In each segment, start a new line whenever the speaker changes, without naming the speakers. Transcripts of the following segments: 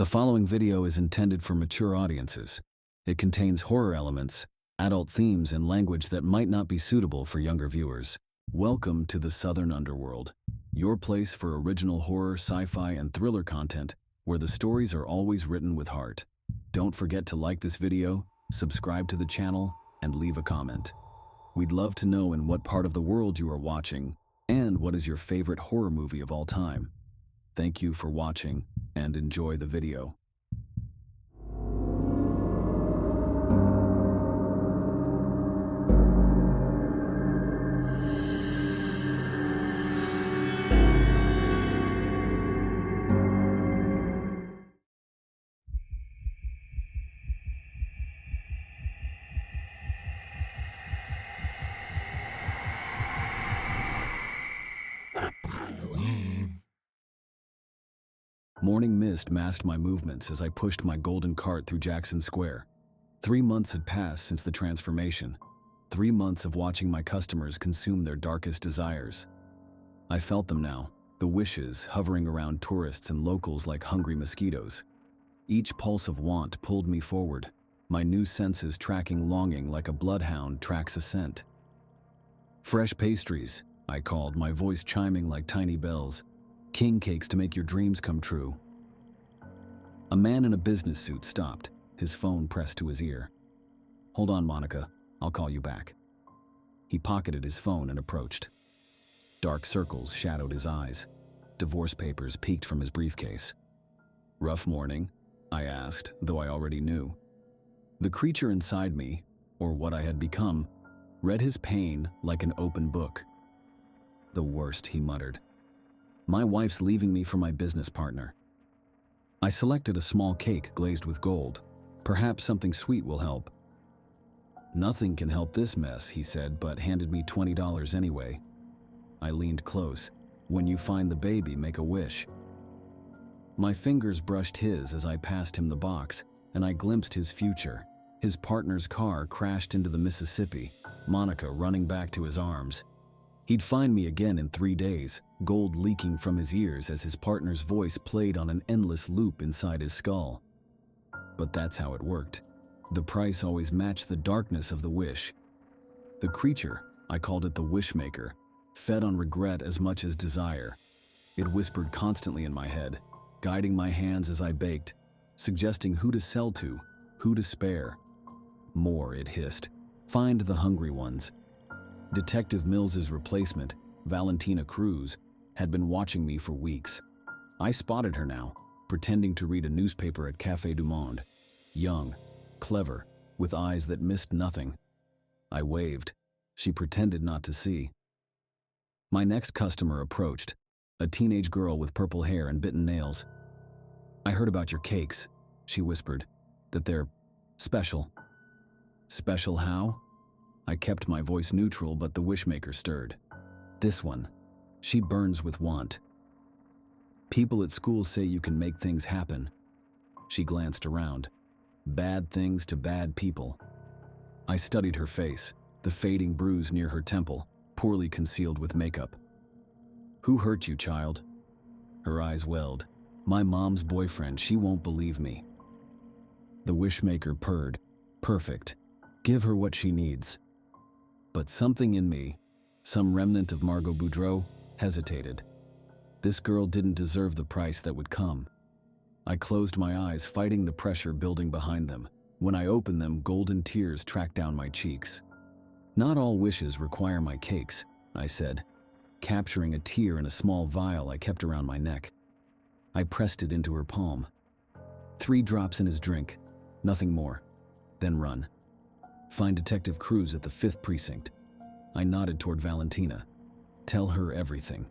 The following video is intended for mature audiences. It contains horror elements, adult themes, and language that might not be suitable for younger viewers. Welcome to the Southern Underworld, your place for original horror, sci-fi, and thriller content where the stories are always written with heart. Don't forget to like this video, subscribe to the channel, and leave a comment. We'd love to know in what part of the world you are watching and what is your favorite horror movie of all time. Thank you for watching and enjoy the video. Morning mist masked my movements as I pushed my golden cart through Jackson Square. 3 months had passed since the transformation. 3 months of watching my customers consume their darkest desires. I felt them now, the wishes hovering around tourists and locals like hungry mosquitoes. Each pulse of want pulled me forward, my new senses tracking longing like a bloodhound tracks a scent. "Fresh pastries," I called, my voice chiming like tiny bells. "King cakes to make your dreams come true." A man in a business suit stopped, his phone pressed to his ear. "Hold on, Monica, I'll call you back." He pocketed his phone and approached. Dark circles shadowed his eyes. Divorce papers peeked from his briefcase. "Rough morning?" I asked, though I already knew. The creature inside me, or what I had become, read his pain like an open book. "The worst," he muttered. "My wife's leaving me for my business partner." I selected a small cake glazed with gold. "Perhaps something sweet will help." "Nothing can help this mess," he said, but handed me $20 anyway. I leaned close. "When you find the baby, make a wish." My fingers brushed his as I passed him the box, and I glimpsed his future. His partner's car crashed into the Mississippi, Monica running back to his arms. He'd find me again in 3 days, gold leaking from his ears as his partner's voice played on an endless loop inside his skull. But that's how it worked. The price always matched the darkness of the wish. The creature, I called it the Wishmaker, fed on regret as much as desire. It whispered constantly in my head, guiding my hands as I baked, suggesting who to sell to, who to spare. "More," it hissed. "Find the hungry ones." Detective Mills's replacement, Valentina Cruz, had been watching me for weeks. I spotted her now, pretending to read a newspaper at Café du Monde. Young, clever, with eyes that missed nothing. I waved. She pretended not to see. My next customer approached, a teenage girl with purple hair and bitten nails. "I heard about your cakes," she whispered, "that they're special." "Special how?" I kept my voice neutral, but the Wishmaker stirred. "This one. She burns with want. People at school say you can make things happen." She glanced around. "Bad things to bad people." I studied her face, the fading bruise near her temple, poorly concealed with makeup. "Who hurt you, child?" Her eyes welled. "My mom's boyfriend, she won't believe me." The Wishmaker purred. "Perfect. Give her what she needs." But something in me, some remnant of Margot Boudreau, hesitated. This girl didn't deserve the price that would come. I closed my eyes, fighting the pressure building behind them. When I opened them, golden tears tracked down my cheeks. "Not all wishes require my cakes," I said, capturing a tear in a small vial I kept around my neck. I pressed it into her palm. 3 drops in his drink, nothing more. Then run. Find Detective Cruz at the 5th precinct. I nodded toward Valentina. "Tell her everything."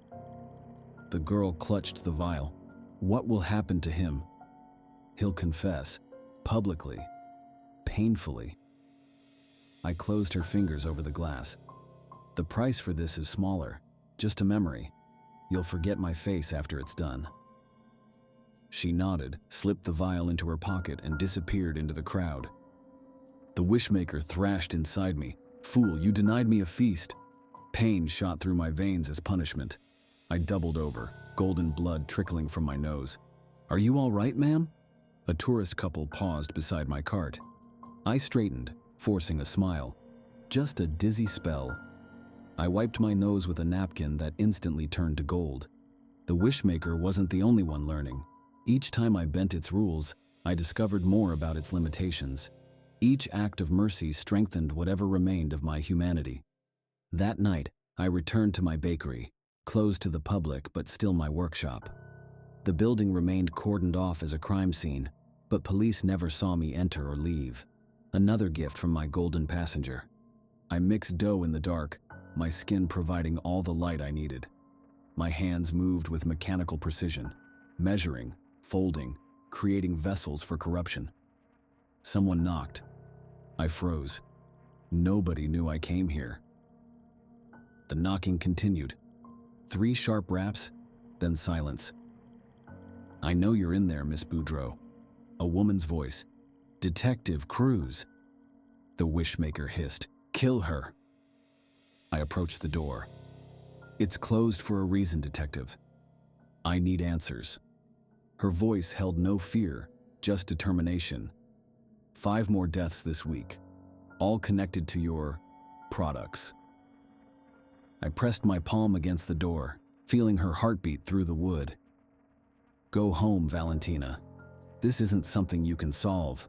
The girl clutched the vial. "What will happen to him?" "He'll confess. Publicly. Painfully." I closed her fingers over the glass. "The price for this is smaller. Just a memory. You'll forget my face after it's done." She nodded, slipped the vial into her pocket, and disappeared into the crowd. The Wishmaker thrashed inside me. "Fool, you denied me a feast." Pain shot through my veins as punishment. I doubled over, golden blood trickling from my nose. "Are you all right, ma'am?" A tourist couple paused beside my cart. I straightened, forcing a smile. Just a dizzy spell. I wiped my nose with a napkin that instantly turned to gold. The wishmaker wasn't the only one learning. Each time I bent its rules, I discovered more about its limitations. Each act of mercy strengthened whatever remained of my humanity. That night, I returned to my bakery, closed to the public but still my workshop. The building remained cordoned off as a crime scene, but police never saw me enter or leave. Another gift from my golden passenger. I mixed dough in the dark, my skin providing all the light I needed. My hands moved with mechanical precision, measuring, folding, creating vessels for corruption. Someone knocked. I froze. Nobody knew I came here. The knocking continued. 3 sharp raps, then silence. "I know you're in there, Miss Boudreaux." A woman's voice. "Detective Cruz." The wishmaker hissed. "Kill her." I approached the door. "It's closed for a reason, Detective. I need answers." Her voice held no fear, just determination. 5 more deaths this week, all connected to your products. I pressed my palm against the door, feeling her heartbeat through the wood. "Go home, Valentina. This isn't something you can solve."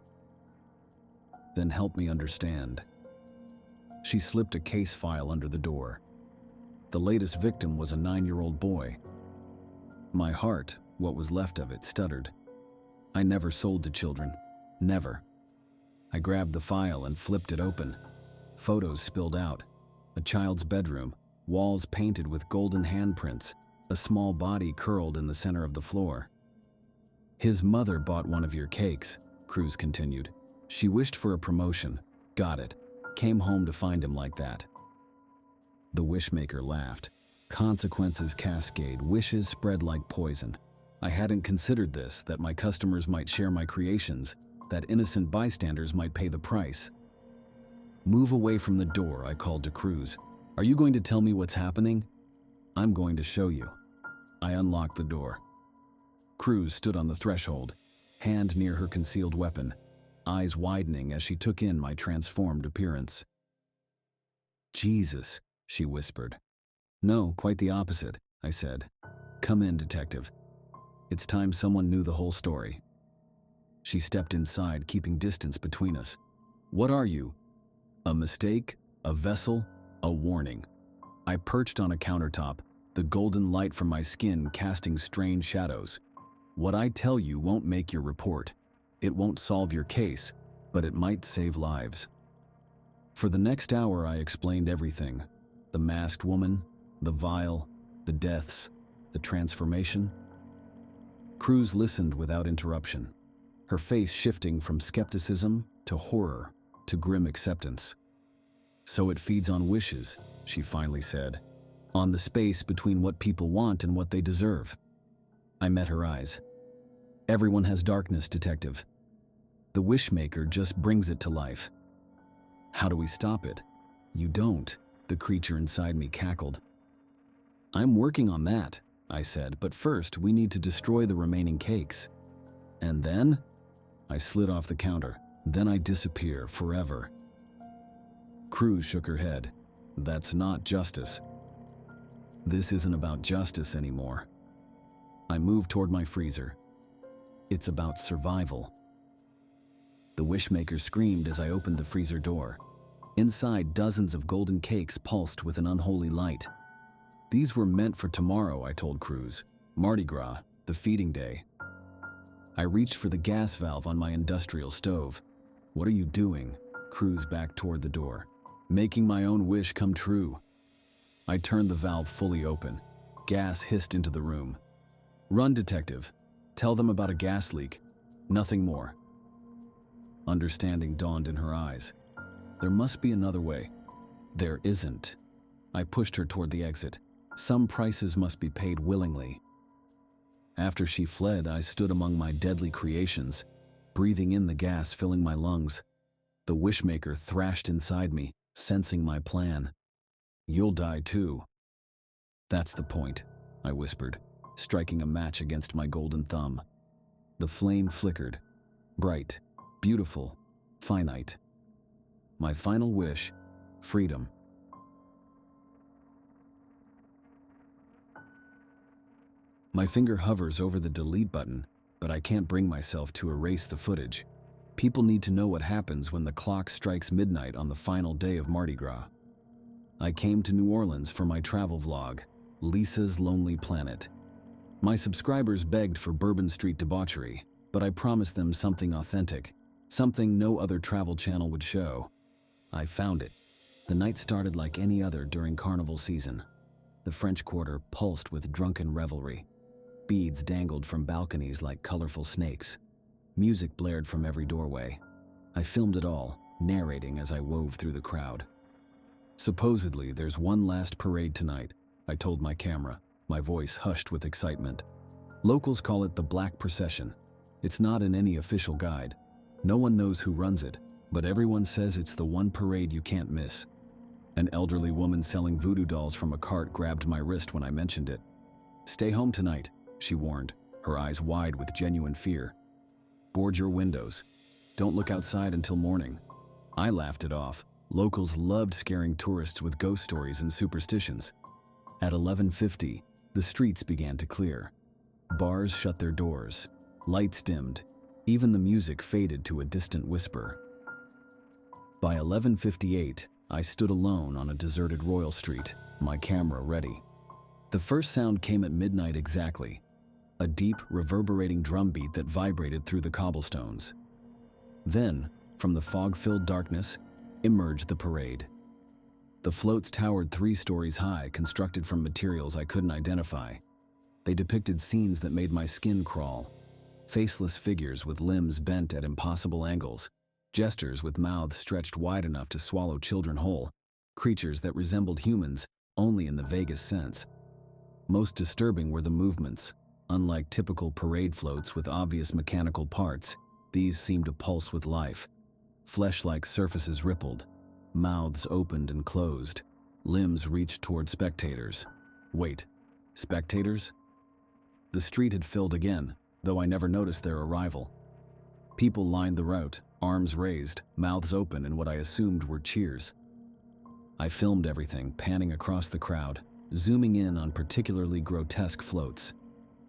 "Then help me understand." She slipped a case file under the door. The latest victim was a 9-year-old boy. My heart, what was left of it, stuttered. I never sold to children. Never. I grabbed the file and flipped it open. Photos spilled out. A child's bedroom, walls painted with golden handprints, a small body curled in the center of the floor. "His mother bought one of your cakes," Cruz continued. "She wished for a promotion, got it, came home to find him like that." The wishmaker laughed. "Consequences cascade, wishes spread like poison. I hadn't considered this, that my customers might share my creations, that innocent bystanders might pay the price." "Move away from the door," I called to Cruz. "Are you going to tell me what's happening?" "I'm going to show you." I unlocked the door. Cruz stood on the threshold, hand near her concealed weapon, eyes widening as she took in my transformed appearance. "Jesus," she whispered. "No, quite the opposite," I said. "Come in, Detective. It's time someone knew the whole story." She stepped inside, keeping distance between us. "What are you? A mistake? A vessel? A warning?" I perched on a countertop, the golden light from my skin casting strange shadows. "What I tell you won't make your report. It won't solve your case, but it might save lives." For the next hour I explained everything. The masked woman, the vial, the deaths, the transformation. Cruz listened without interruption, her face shifting from skepticism to horror to grim acceptance. "So it feeds on wishes," she finally said, "on the space between what people want and what they deserve." I met her eyes. "Everyone has darkness, Detective. The wishmaker just brings it to life." "How do we stop it?" "You don't," the creature inside me cackled. "I'm working on that," I said, "but first we need to destroy the remaining cakes." "And then?" I slid off the counter. "Then I disappear forever." Cruz shook her head. "That's not justice." "This isn't about justice anymore." I moved toward my freezer. "It's about survival." The wishmaker screamed as I opened the freezer door. Inside, dozens of golden cakes pulsed with an unholy light. "These were meant for tomorrow," I told Cruz. "Mardi Gras, the feeding day." I reached for the gas valve on my industrial stove. "What are you doing?" Cruz backed toward the door. "Making my own wish come true." I turned the valve fully open. Gas hissed into the room. "Run, Detective. Tell them about a gas leak. Nothing more." Understanding dawned in her eyes. There must be another way. There isn't. I pushed her toward the exit. Some prices must be paid willingly. After she fled, I stood among my deadly creations, breathing in the gas filling my lungs. The wishmaker thrashed inside me, sensing my plan. "You'll die too." "That's the point," I whispered, striking a match against my golden thumb. The flame flickered, Bright, beautiful, finite. My final wish, freedom. My finger hovers over the delete button, but I can't bring myself to erase the footage. People need to know what happens when the clock strikes midnight on the final day of Mardi Gras. I came to New Orleans for my travel vlog, Lisa's Lonely Planet. My subscribers begged for Bourbon Street debauchery, but I promised them something authentic, something no other travel channel would show. I found it. The night started like any other during carnival season. The French Quarter pulsed with drunken revelry. Beads dangled from balconies like colorful snakes. Music blared from every doorway. I filmed it all, narrating as I wove through the crowd. Supposedly, there's one last parade tonight, I told my camera, my voice hushed with excitement. Locals call it the Black Procession. It's not in any official guide. No one knows who runs it, but everyone says it's the one parade you can't miss. An elderly woman selling voodoo dolls from a cart grabbed my wrist when I mentioned it. "Stay home tonight," she warned, her eyes wide with genuine fear. "Board your windows. Don't look outside until morning." I laughed it off. Locals loved scaring tourists with ghost stories and superstitions. At 11:50, the streets began to clear. Bars shut their doors. Lights dimmed. Even the music faded to a distant whisper. By 11:58, I stood alone on a deserted Royal Street, my camera ready. The first sound came at midnight exactly, a deep, reverberating drumbeat that vibrated through the cobblestones. Then, from the fog-filled darkness, emerged the parade. The floats towered 3 stories high, constructed from materials I couldn't identify. They depicted scenes that made my skin crawl. Faceless figures with limbs bent at impossible angles, jesters with mouths stretched wide enough to swallow children whole, creatures that resembled humans only in the vaguest sense. Most disturbing were the movements. Unlike typical parade floats with obvious mechanical parts, these seemed to pulse with life. Flesh-like surfaces rippled, mouths opened and closed, limbs reached toward spectators. Wait, spectators? The street had filled again, though I never noticed their arrival. People lined the route, arms raised, mouths open in what I assumed were cheers. I filmed everything, panning across the crowd, zooming in on particularly grotesque floats.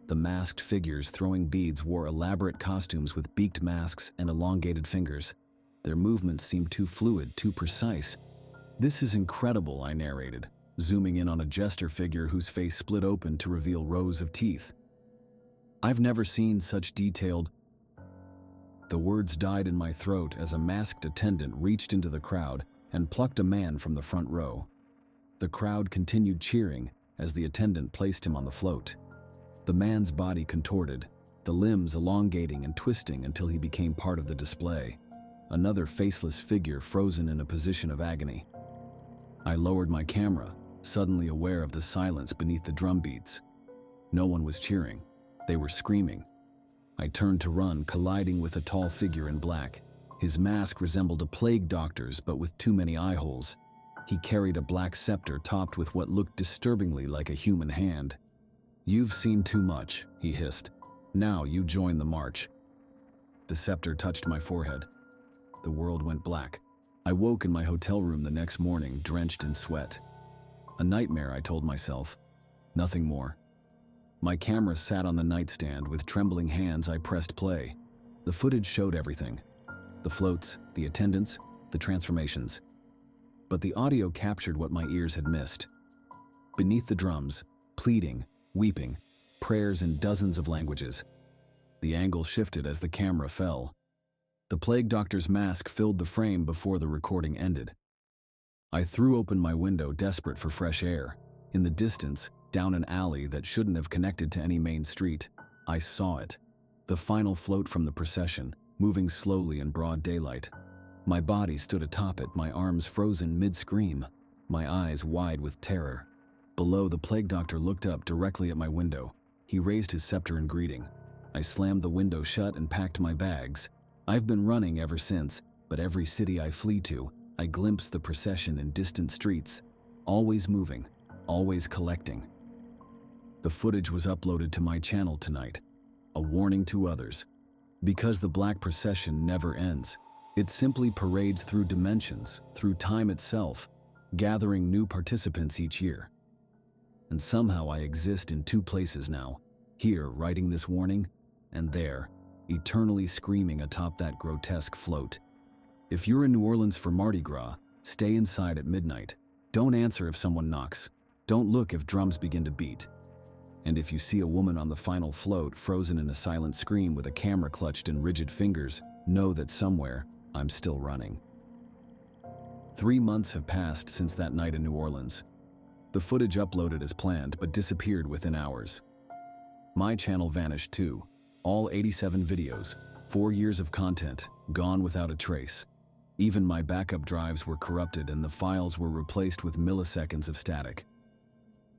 The masked figures throwing beads wore elaborate costumes with beaked masks and elongated fingers. Their movements seemed too fluid, too precise. "This is incredible," I narrated, zooming in on a jester figure whose face split open to reveal rows of teeth. "I've never seen such detailed..." The words died in my throat as a masked attendant reached into the crowd and plucked a man from the front row. The crowd continued cheering as the attendant placed him on the float. The man's body contorted, the limbs elongating and twisting until he became part of the display. Another faceless figure frozen in a position of agony. I lowered my camera, suddenly aware of the silence beneath the drum beats. No one was cheering. They were screaming. I turned to run, colliding with a tall figure in black. His mask resembled a plague doctor's, but with too many eye holes. He carried a black scepter topped with what looked disturbingly like a human hand. "You've seen too much," he hissed. "Now you join the march." The scepter touched my forehead. The world went black. I woke in my hotel room the next morning, drenched in sweat. A nightmare, I told myself. Nothing more. My camera sat on the nightstand. With trembling hands, I pressed play. The footage showed everything. The floats, the attendants, the transformations. But the audio captured what my ears had missed. Beneath the drums, pleading, weeping, prayers in dozens of languages. The angle shifted as the camera fell. The plague doctor's mask filled the frame before the recording ended. I threw open my window, desperate for fresh air. In the distance, down an alley that shouldn't have connected to any main street, I saw it. The final float from the procession, moving slowly in broad daylight. My body stood atop it, my arms frozen mid-scream, my eyes wide with terror. Below, the plague doctor looked up directly at my window. He raised his scepter in greeting. I slammed the window shut and packed my bags. I've been running ever since, but every city I flee to, I glimpse the procession in distant streets, always moving, always collecting. The footage was uploaded to my channel tonight, a warning to others. Because the Black Procession never ends. It simply parades through dimensions, through time itself, gathering new participants each year. And somehow I exist in two places now, here writing this warning, and there, eternally screaming atop that grotesque float. If you're in New Orleans for Mardi Gras, stay inside at midnight. Don't answer if someone knocks. Don't look if drums begin to beat. And if you see a woman on the final float frozen in a silent scream with a camera clutched in rigid fingers, know that somewhere, I'm still running. 3 months have passed since that night in New Orleans. The footage uploaded as planned but disappeared within hours. My channel vanished too. All 87 videos, 4 years of content, gone without a trace. Even my backup drives were corrupted and the files were replaced with milliseconds of static.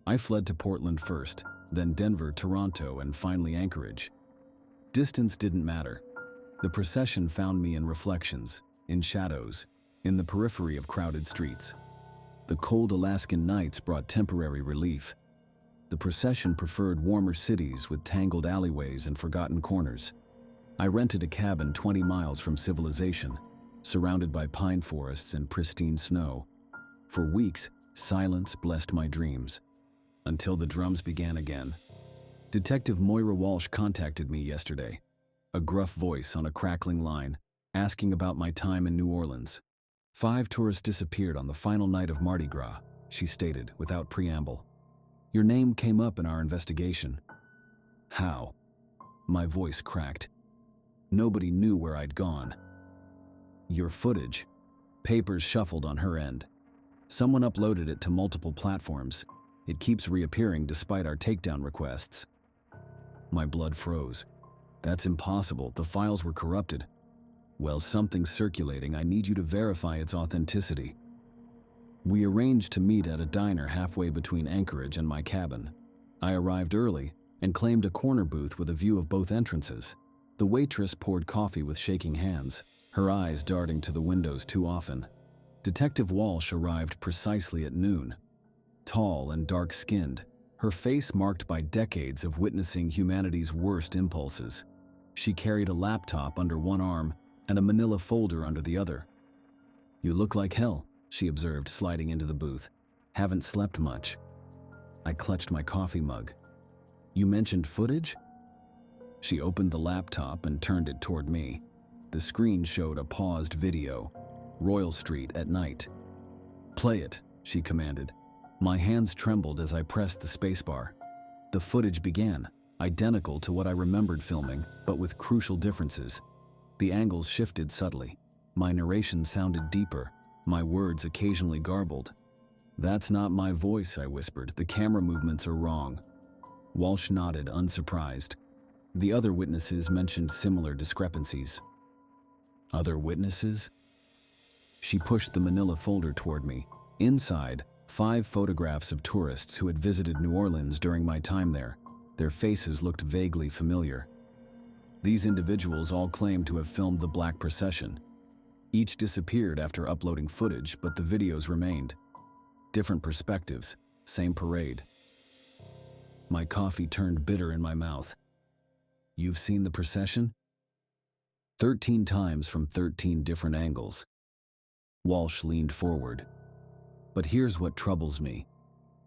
I fled to Portland first, then Denver, Toronto, and finally Anchorage. Distance didn't matter. The procession found me in reflections, in shadows, in the periphery of crowded streets. The cold Alaskan nights brought temporary relief. The procession preferred warmer cities with tangled alleyways and forgotten corners. I rented a cabin 20 miles from civilization, surrounded by pine forests and pristine snow. For weeks, silence blessed my dreams. Until the drums began again. Detective Moira Walsh contacted me yesterday, a gruff voice on a crackling line, asking about my time in New Orleans. 5 tourists disappeared on the final night of Mardi Gras, she stated without preamble. Your name came up in our investigation. How? My voice cracked. Nobody knew where I'd gone. Your footage. Papers shuffled on her end. Someone uploaded it to multiple platforms. It keeps reappearing despite our takedown requests. My blood froze. That's impossible. The files were corrupted. Well, something's circulating. I need you to verify its authenticity. We arranged to meet at a diner halfway between Anchorage and my cabin. I arrived early and claimed a corner booth with a view of both entrances. The waitress poured coffee with shaking hands, her eyes darting to the windows too often. Detective Walsh arrived precisely at noon. Tall and dark-skinned, her face marked by decades of witnessing humanity's worst impulses. She carried a laptop under one arm and a manila folder under the other. You look like hell, she observed, sliding into the booth. Haven't slept much. I clutched my coffee mug. You mentioned footage? She opened the laptop and turned it toward me. The screen showed a paused video, Royal Street at night. Play it, she commanded. My hands trembled as I pressed the spacebar. The footage began, identical to what I remembered filming, but with crucial differences. The angles shifted subtly. My narration sounded deeper, my words occasionally garbled. That's not my voice, I whispered. The camera movements are wrong. Walsh nodded, unsurprised. The other witnesses mentioned similar discrepancies. Other witnesses? She pushed the manila folder toward me. Inside, 5 photographs of tourists who had visited New Orleans during my time there. Their faces looked vaguely familiar. These individuals all claimed to have filmed the Black Procession. Each disappeared after uploading footage, but the videos remained. Different perspectives, same parade. My coffee turned bitter in my mouth. You've seen the procession? 13 times from 13 different angles. Walsh leaned forward. But here's what troubles me.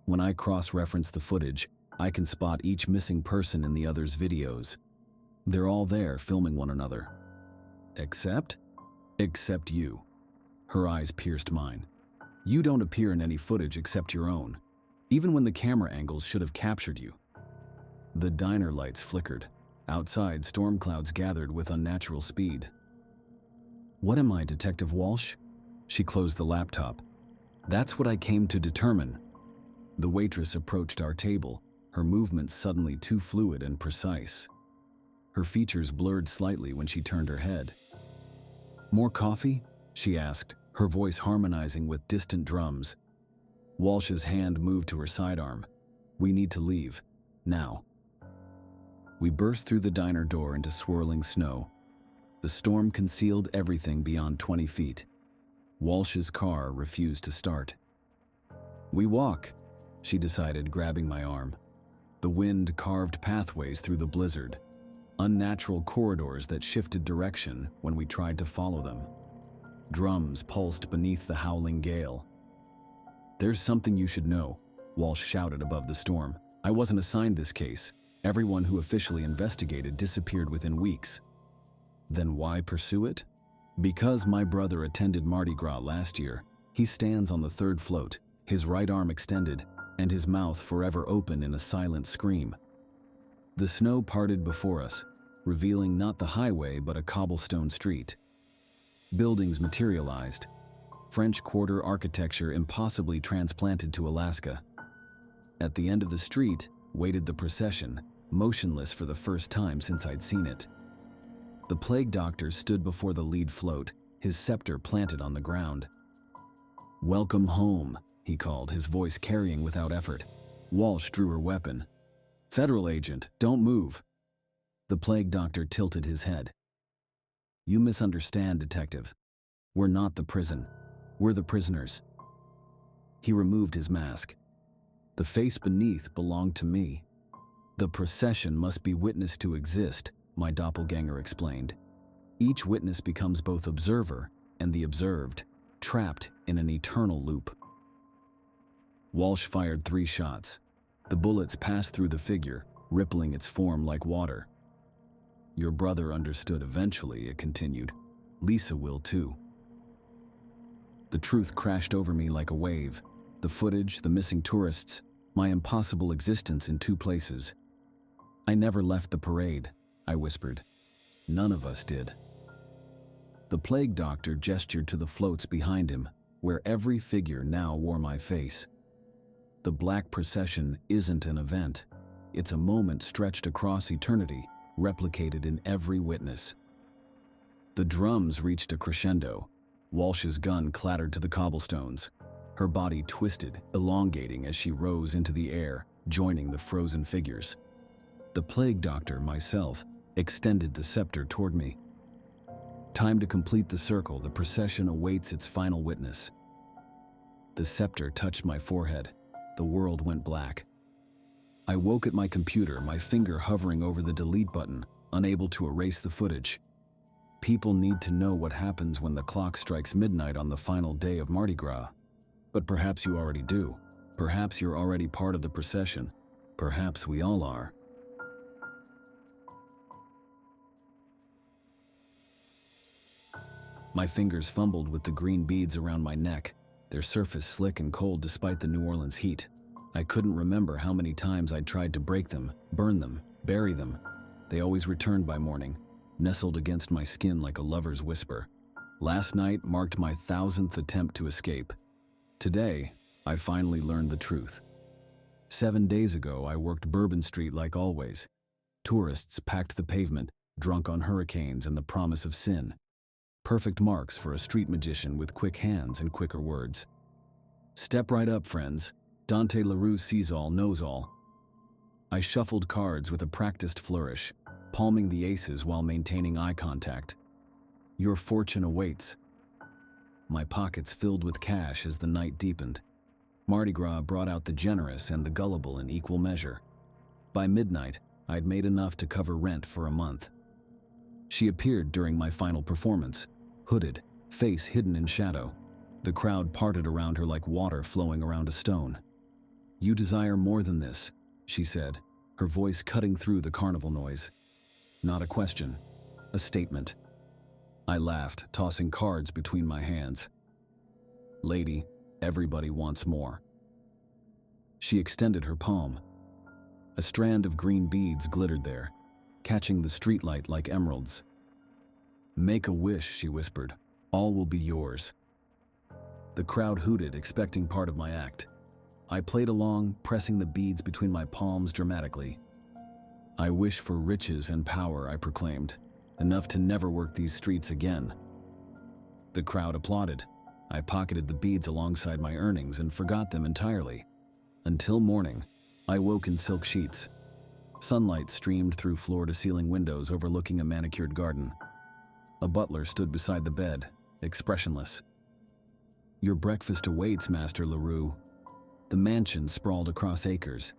When I cross-reference the footage, I can spot each missing person in the other's videos. They're all there filming one another. Except you. Her eyes pierced mine. You don't appear in any footage except your own, even when the camera angles should have captured you. The diner lights flickered. Outside, storm clouds gathered with unnatural speed. What am I, Detective Walsh? She closed the laptop. That's what I came to determine. The waitress approached our table, her movements suddenly too fluid and precise. Her features blurred slightly when she turned her head. More coffee? She asked, her voice harmonizing with distant drums. Walsh's hand moved to her sidearm. We need to leave. Now. We burst through the diner door into swirling snow. The storm concealed everything beyond 20 feet. Walsh's car refused to start. We walk, she decided, grabbing my arm. The wind carved pathways through the blizzard. unnatural corridors that shifted direction when we tried to follow them. Drums pulsed beneath the howling gale. "There's something you should know," Walsh shouted above the storm. "I wasn't assigned this case. Everyone who officially investigated disappeared within weeks." "Then why pursue it?" "Because my brother attended Mardi Gras last year. He stands on the third float, his right arm extended, and his mouth forever open in a silent scream." The snow parted before us, revealing not the highway but a cobblestone street. Buildings materialized, French Quarter architecture impossibly transplanted to Alaska. At the end of the street waited the procession, motionless for the first time since I'd seen it. The plague doctor stood before the lead float, his scepter planted on the ground. "Welcome home," he called, his voice carrying without effort. Walsh drew her weapon. "Federal agent, don't move." The plague doctor tilted his head. "You misunderstand, detective. We're not the prison. We're the prisoners." He removed his mask. "The face beneath belonged to me. The procession must be witnessed to exist," my doppelganger explained. "Each witness becomes both observer and the observed, trapped in an eternal loop." Walsh fired 3 shots. The bullets passed through the figure, rippling its form like water. "Your brother understood eventually," it continued. "Lisa will too." The truth crashed over me like a wave. The footage, the missing tourists, my impossible existence in 2 places. "I never left the parade," I whispered. "None of us did." The plague doctor gestured to the floats behind him, where every figure now wore my face. "The black procession isn't an event. It's a moment stretched across eternity, replicated in every witness." The drums reached a crescendo. Walsh's gun clattered to the cobblestones. Her body twisted, elongating as she rose into the air, joining the frozen figures. The plague doctor, myself, extended the scepter toward me. Time to complete the circle. The procession awaits its final witness. The scepter touched my forehead. The world went black. I woke at my computer, my finger hovering over the delete button, unable to erase the footage. People need to know what happens when the clock strikes midnight on the final day of Mardi Gras. But perhaps you already do. Perhaps you're already part of the procession. Perhaps we all are. My fingers fumbled with the green beads around my neck, their surface slick and cold despite the New Orleans heat. I couldn't remember how many times I'd tried to break them, burn them, bury them. They always returned by morning, nestled against my skin like a lover's whisper. Last night marked my 1,000th attempt to escape. Today, I finally learned the truth. 7 days ago, I worked Bourbon Street like always. Tourists packed the pavement, drunk on hurricanes and the promise of sin. Perfect marks for a street magician with quick hands and quicker words. "Step right up, friends. Dante LaRue sees all, knows all." I shuffled cards with a practiced flourish, palming the aces while maintaining eye contact. "Your fortune awaits." My pockets filled with cash as the night deepened. Mardi Gras brought out the generous and the gullible in equal measure. By midnight, I'd made enough to cover rent for a month. She appeared during my final performance, hooded, face hidden in shadow. The crowd parted around her like water flowing around a stone. "You desire more than this," she said, her voice cutting through the carnival noise. Not a question, a statement. I laughed, tossing cards between my hands. "Lady, everybody wants more." She extended her palm. A strand of green beads glittered there, catching the streetlight like emeralds. "Make a wish," she whispered. "All will be yours." The crowd hooted, expecting part of my act. I played along, pressing the beads between my palms dramatically. "I wish for riches and power," I proclaimed, "enough to never work these streets again." The crowd applauded. I pocketed the beads alongside my earnings and forgot them entirely. Until morning, I woke in silk sheets. Sunlight streamed through floor-to-ceiling windows overlooking a manicured garden. A butler stood beside the bed, expressionless. "Your breakfast awaits, Master LaRue." The mansion sprawled across acres.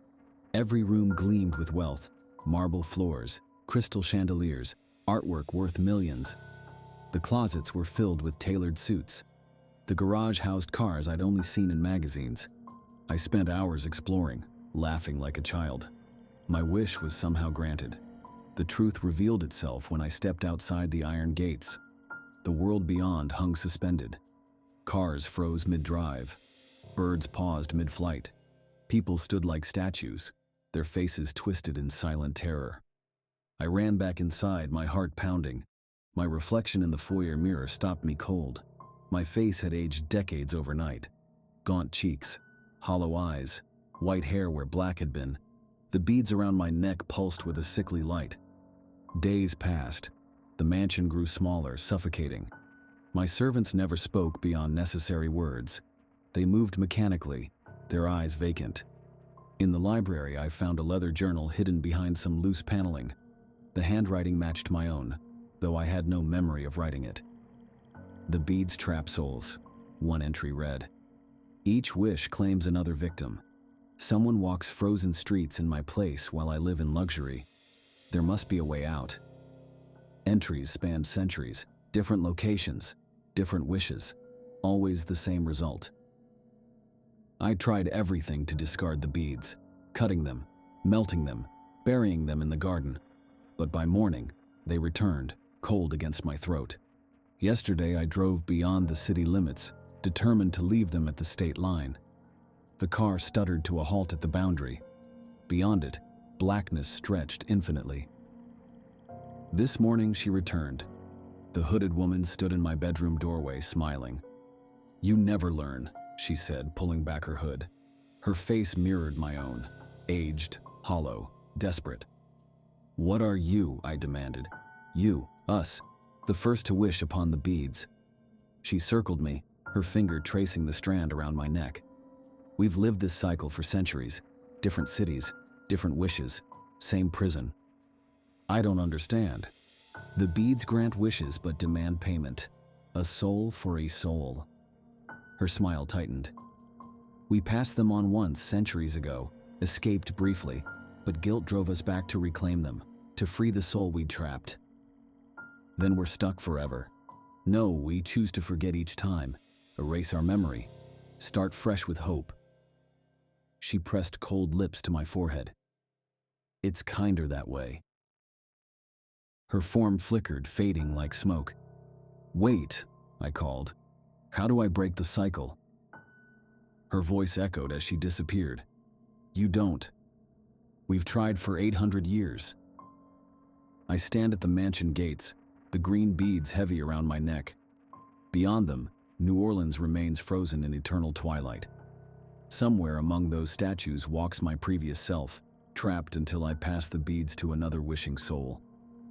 Every room gleamed with wealth, marble floors, crystal chandeliers, artwork worth millions. The closets were filled with tailored suits. The garage housed cars I'd only seen in magazines. I spent hours exploring, laughing like a child. My wish was somehow granted. The truth revealed itself when I stepped outside the iron gates. The world beyond hung suspended. Cars froze mid-drive. Birds paused mid-flight. People stood like statues, their faces twisted in silent terror. I ran back inside, my heart pounding. My reflection in the foyer mirror stopped me cold. My face had aged decades overnight. Gaunt cheeks, hollow eyes, white hair where black had been. The beads around my neck pulsed with a sickly light. Days passed. The mansion grew smaller, suffocating. My servants never spoke beyond necessary words. They moved mechanically, their eyes vacant. In the library, I found a leather journal hidden behind some loose paneling. The handwriting matched my own, though I had no memory of writing it. The beads trap souls, one entry read. Each wish claims another victim. Someone walks frozen streets in my place while I live in luxury. There must be a way out. Entries spanned centuries, different locations, different wishes, always the same result. I tried everything to discard the beads, cutting them, melting them, burying them in the garden. But by morning, they returned, cold against my throat. Yesterday I drove beyond the city limits, determined to leave them at the state line. The car stuttered to a halt at the boundary. Beyond it, blackness stretched infinitely. This morning she returned. The hooded woman stood in my bedroom doorway, smiling. "You never learn," she said, pulling back her hood. Her face mirrored my own, aged, hollow, desperate. "What are you?" I demanded. "You, us, the first to wish upon the beads." She circled me, her finger tracing the strand around my neck. "We've lived this cycle for centuries. Different cities, different wishes, same prison." "I don't understand." "The beads grant wishes but demand payment. A soul for a soul." Her smile tightened. "We passed them on once centuries ago, escaped briefly, but guilt drove us back to reclaim them, to free the soul we'd trapped. Then we're stuck forever. No, we choose to forget each time, erase our memory, start fresh with hope." She pressed cold lips to my forehead. "It's kinder that way." Her form flickered, fading like smoke. "Wait," I called. "How do I break the cycle?" Her voice echoed as she disappeared. "You don't. We've tried for 800 years." I stand at the mansion gates, the green beads heavy around my neck. Beyond them, New Orleans remains frozen in eternal twilight. Somewhere among those statues walks my previous self, trapped until I pass the beads to another wishing soul.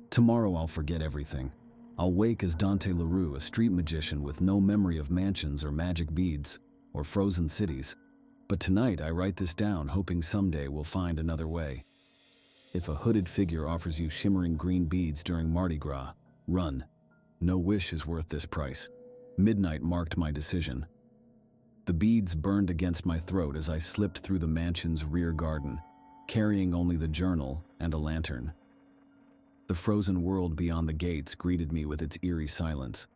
Tomorrow I'll forget everything. I'll wake as Dante LaRue, a street magician with no memory of mansions or magic beads or frozen cities. But tonight I write this down, hoping someday we'll find another way. If a hooded figure offers you shimmering green beads during Mardi Gras, run. No wish is worth this price. Midnight marked my decision. The beads burned against my throat as I slipped through the mansion's rear garden, carrying only the journal and a lantern. The frozen world beyond the gates greeted me with its eerie silence.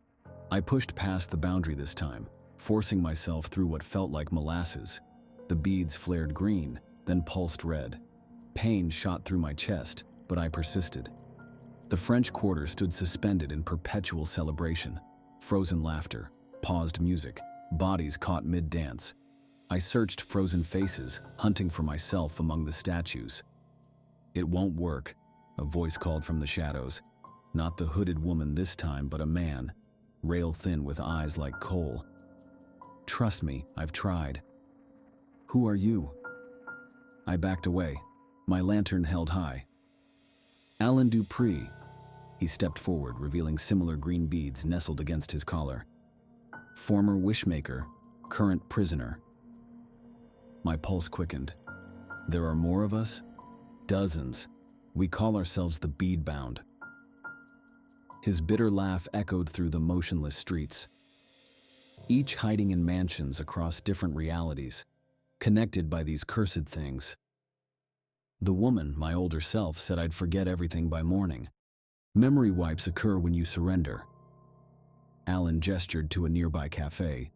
I pushed past the boundary this time, forcing myself through what felt like molasses. The beads flared green, then pulsed red. Pain shot through my chest, but I persisted. The French Quarter stood suspended in perpetual celebration. Frozen laughter, paused music, bodies caught mid-dance. I searched frozen faces, hunting for myself among the statues. "It won't work," a voice called from the shadows. Not the hooded woman this time, but a man, rail-thin with eyes like coal. "Trust me, I've tried." "Who are you?" I backed away, my lantern held high. "Alan Dupree." He stepped forward, revealing similar green beads nestled against his collar. "Former wishmaker, current prisoner." My pulse quickened. "There are more of us?" "Dozens. We call ourselves the Beadbound." His bitter laugh echoed through the motionless streets. Each hiding in mansions across different realities, connected by these cursed things. The woman, my older self, said I'd forget everything by morning. Memory wipes occur when you surrender. Alan gestured to a nearby cafe.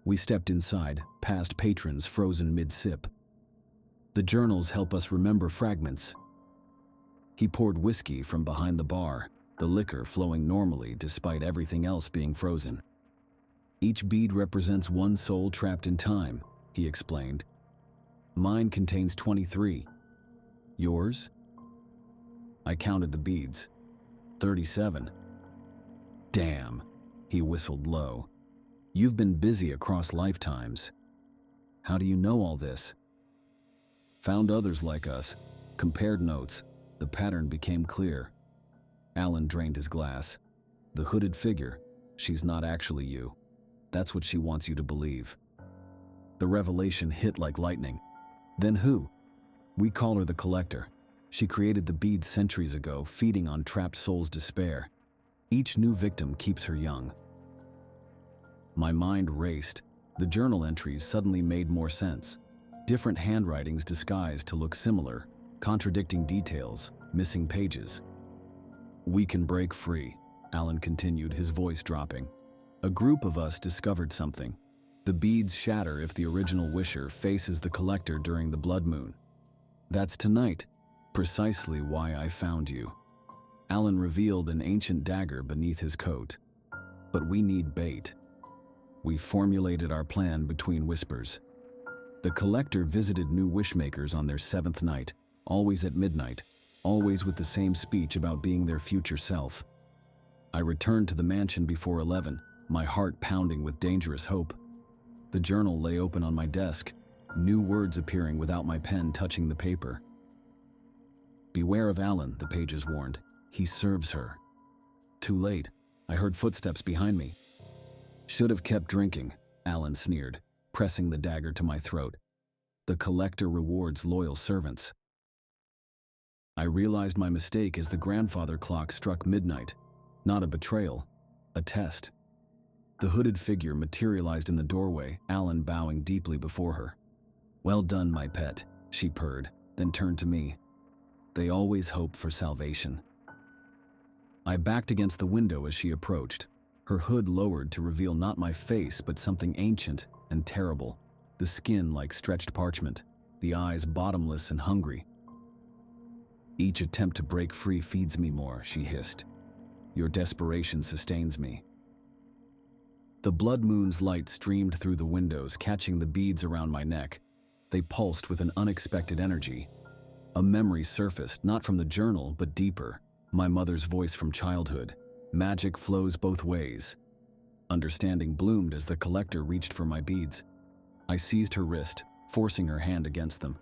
We stepped inside, past patrons frozen mid-sip. The journals help us remember fragments. He poured whiskey from behind the bar, the liquor flowing normally despite everything else being frozen. Each bead represents one soul trapped in time, he explained. Mine contains 23. Yours? I counted the beads. 37. Damn, he whistled low. You've been busy across lifetimes. How do you know all this? Found others like us, compared notes. The pattern became clear. Alan drained his glass. The hooded figure, she's not actually you. That's what she wants you to believe. The revelation hit like lightning. Then who? We call her the Collector. She created the beads centuries ago, feeding on trapped souls' despair. Each new victim keeps her young. My mind raced. The journal entries suddenly made more sense. Different handwritings disguised to look similar, contradicting details, missing pages. We can break free, Alan continued, his voice dropping. A group of us discovered something. The beads shatter if the original wisher faces the Collector during the blood moon. That's tonight, precisely why I found you. Alan revealed an ancient dagger beneath his coat. But we need bait. We formulated our plan between whispers. The Collector visited new wishmakers on their 7th night, always at midnight, always with the same speech about being their future self. I returned to the mansion before 11, my heart pounding with dangerous hope. The journal lay open on my desk, new words appearing without my pen touching the paper. Beware of Alan, the pages warned. He serves her. Too late. I heard footsteps behind me. Should have kept drinking, Alan sneered, pressing the dagger to my throat. The Collector rewards loyal servants. I realized my mistake as the grandfather clock struck midnight. Not a betrayal, a test. The hooded figure materialized in the doorway, Alan bowing deeply before her. Well done, my pet, she purred, then turned to me. They always hope for salvation. I backed against the window as she approached, her hood lowered to reveal not my face but something ancient and terrible, the skin like stretched parchment, the eyes bottomless and hungry. Each attempt to break free feeds me more, she hissed. Your desperation sustains me. The blood moon's light streamed through the windows, catching the beads around my neck. They pulsed with an unexpected energy. A memory surfaced, not from the journal, but deeper. My mother's voice from childhood. Magic flows both ways. Understanding bloomed as the Collector reached for my beads. I seized her wrist, forcing her hand against them.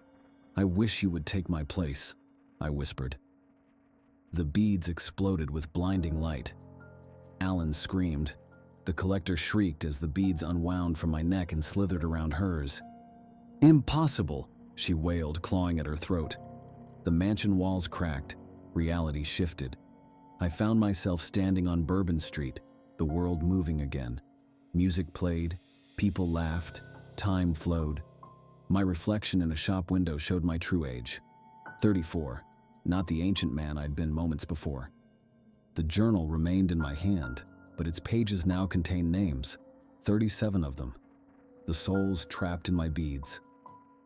I wish you would take my place, I whispered. The beads exploded with blinding light. Alan screamed. The Collector shrieked as the beads unwound from my neck and slithered around hers. Impossible, she wailed, clawing at her throat. The mansion walls cracked. Reality shifted. I found myself standing on Bourbon Street, the world moving again. Music played, people laughed, time flowed. My reflection in a shop window showed my true age. 34, not the ancient man I'd been moments before. The journal remained in my hand, but its pages now contain names, 37 of them. The souls trapped in my beads.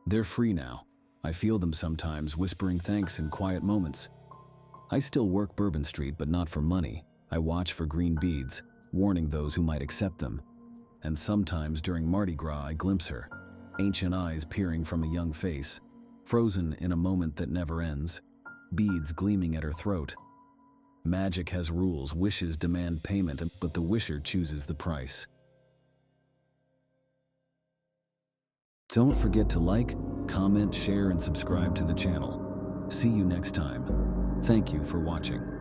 They're free now. I feel them sometimes, whispering thanks in quiet moments. I still work Bourbon Street, but not for money. I watch for green beads, warning those who might accept them. And sometimes during Mardi Gras I glimpse her, ancient eyes peering from a young face, frozen in a moment that never ends, beads gleaming at her throat. Magic has rules, wishes demand payment, but the wisher chooses the price. Don't forget to like, comment, share, and subscribe to the channel. See you next time. Thank you for watching.